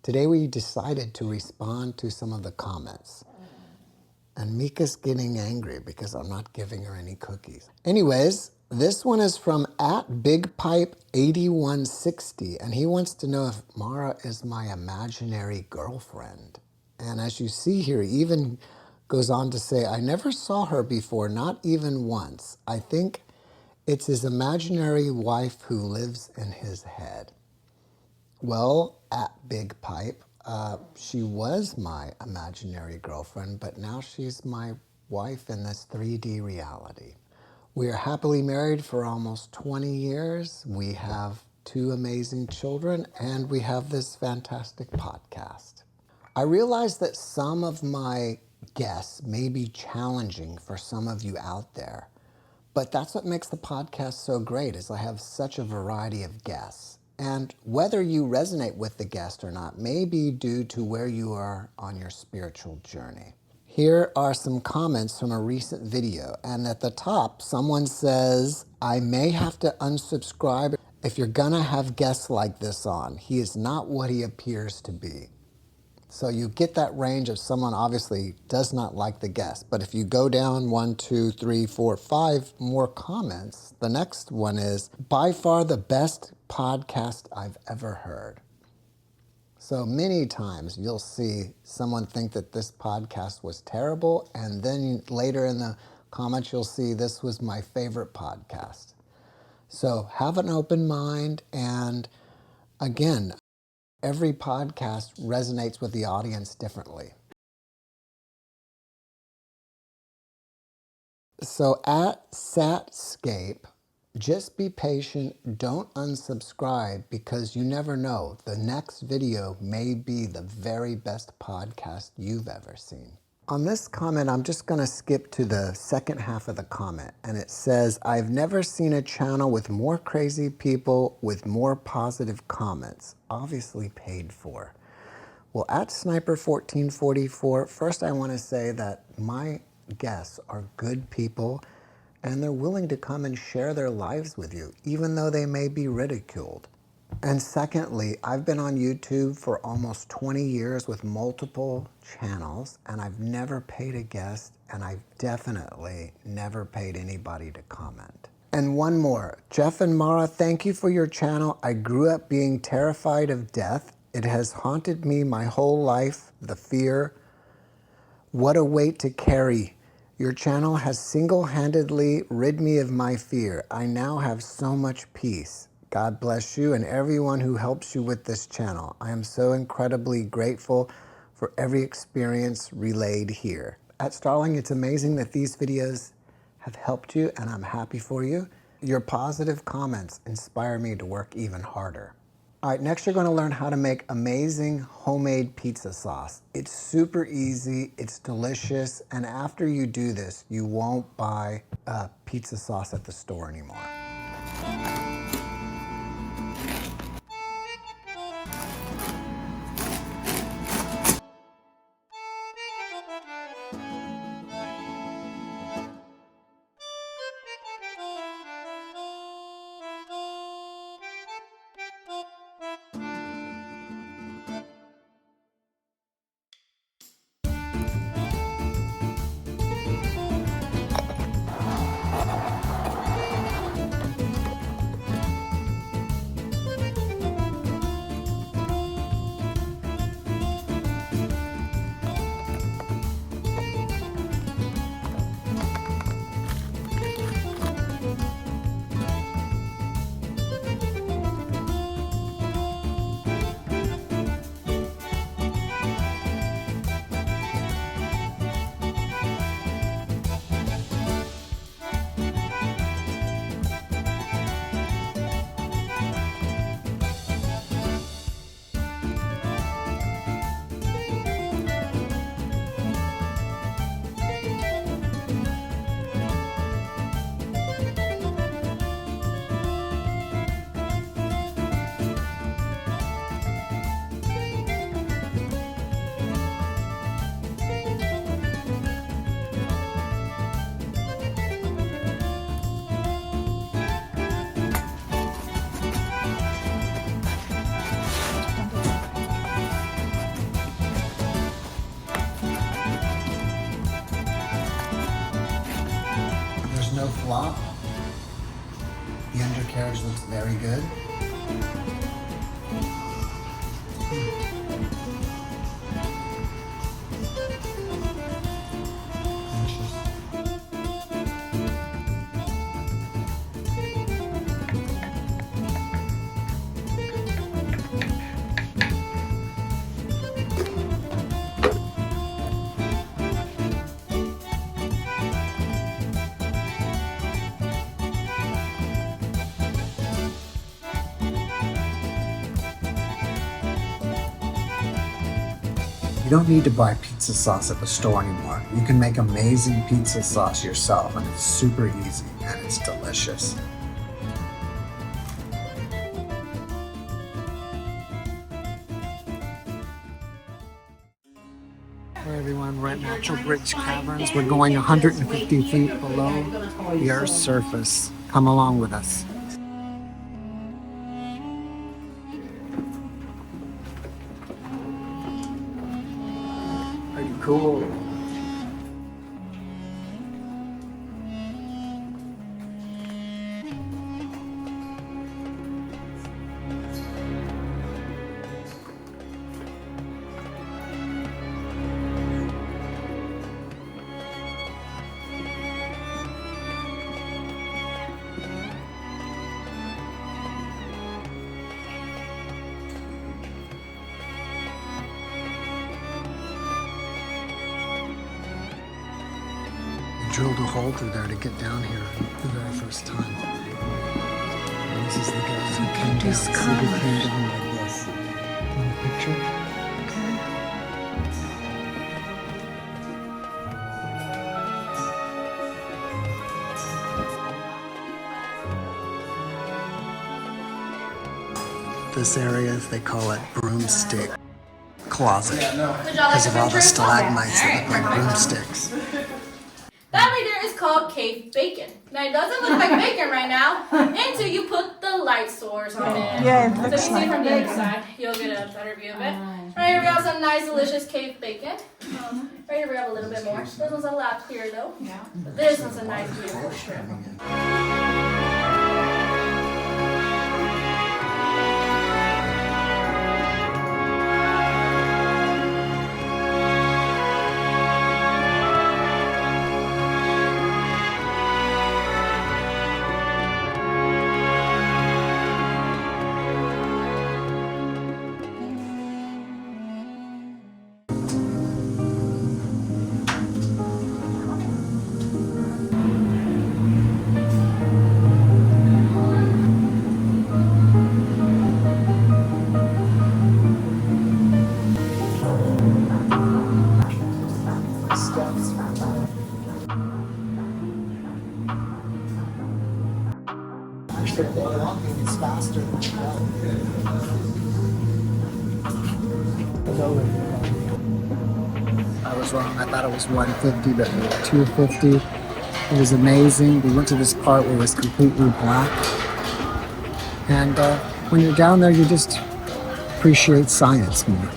Today we decided to respond to some of the comments. And Mika's getting angry because I'm not giving her any cookies. Anyways, this one is from @BigPipe8160, and he wants to know if Mara is my imaginary girlfriend. And as you see here, he even goes on to say, I never saw her before, not even once. I think it's his imaginary wife who lives in his head. Well, @BigPipe, she was my imaginary girlfriend, but now she's my wife in this 3D reality. We are happily married for almost 20 years. We have 2 amazing children, and we have this fantastic podcast. I realize that some of my guests may be challenging for some of you out there, but that's what makes the podcast so great, is I have such a variety of guests. And whether you resonate with the guest or not may be due to where you are on your spiritual journey. Here are some comments from a recent video. And at the top, someone says, I may have to unsubscribe if you're gonna have guests like this on. He is not what he appears to be. So you get that range of someone obviously does not like the guest. But if you go down 1, 2, 3, 4, 5 more comments, the next one is, by far the best podcast I've ever heard. So many times you'll see someone think that this podcast was terrible, and then later in the comments you'll see this was my favorite podcast. So have an open mind, and again, every podcast resonates with the audience differently. So @Satscape, just be patient, don't unsubscribe, because you never know. The next video may be the very best podcast you've ever seen. On this comment, I'm just going to skip to the second half of the comment, and it says, I've never seen a channel with more crazy people with more positive comments, obviously paid for. Well, @Sniper1444, first I want to say that my guests are good people, and they're willing to come and share their lives with you, even though they may be ridiculed. And secondly, I've been on YouTube for almost 20 years with multiple channels, and I've never paid a guest, and I've definitely never paid anybody to comment. And one more, Jeff and Mara, thank you for your channel. I grew up being terrified of death. It has haunted me my whole life, the fear. What a weight to carry. Your channel has single-handedly rid me of my fear. I now have so much peace. God bless you and everyone who helps you with this channel. I am so incredibly grateful for every experience relayed here. @Starling, it's amazing that these videos have helped you, and I'm happy for you. Your positive comments inspire me to work even harder. All right, next you're going to learn how to make amazing homemade pizza sauce. It's super easy, it's delicious, and after you do this, you won't buy pizza sauce at the store anymore. no flop. The undercarriage looks very good. You don't need to buy pizza sauce at the store anymore. You can make amazing pizza sauce yourself, and it's super easy and it's delicious. Hey everyone, we're at Natural Bridge Caverns. We're going 150 feet below the Earth's surface. Come along with us. Pretty cool. Drilled a hole through there to get down here the very first time. And this is the guy who came down. See, he came down like this. In the picture. This area, they call it broomstick closet because of all the stalagmites that look like broomsticks. That right there is called cave bacon. Now it doesn't look like bacon right now until you put the light source on it. Yeah, it so you looks see like from the bacon. inside, you'll get a better view of it. Right here we have some nice delicious cave bacon. Right here we have a little bit more. This one's a lot clearer though. But this one's a nice beautiful shrimp. Actually, walking is faster than I was wrong. I thought it was 150, but it was 250. It was amazing. We went to this part where it was completely black. And when you're down there, you just appreciate science more.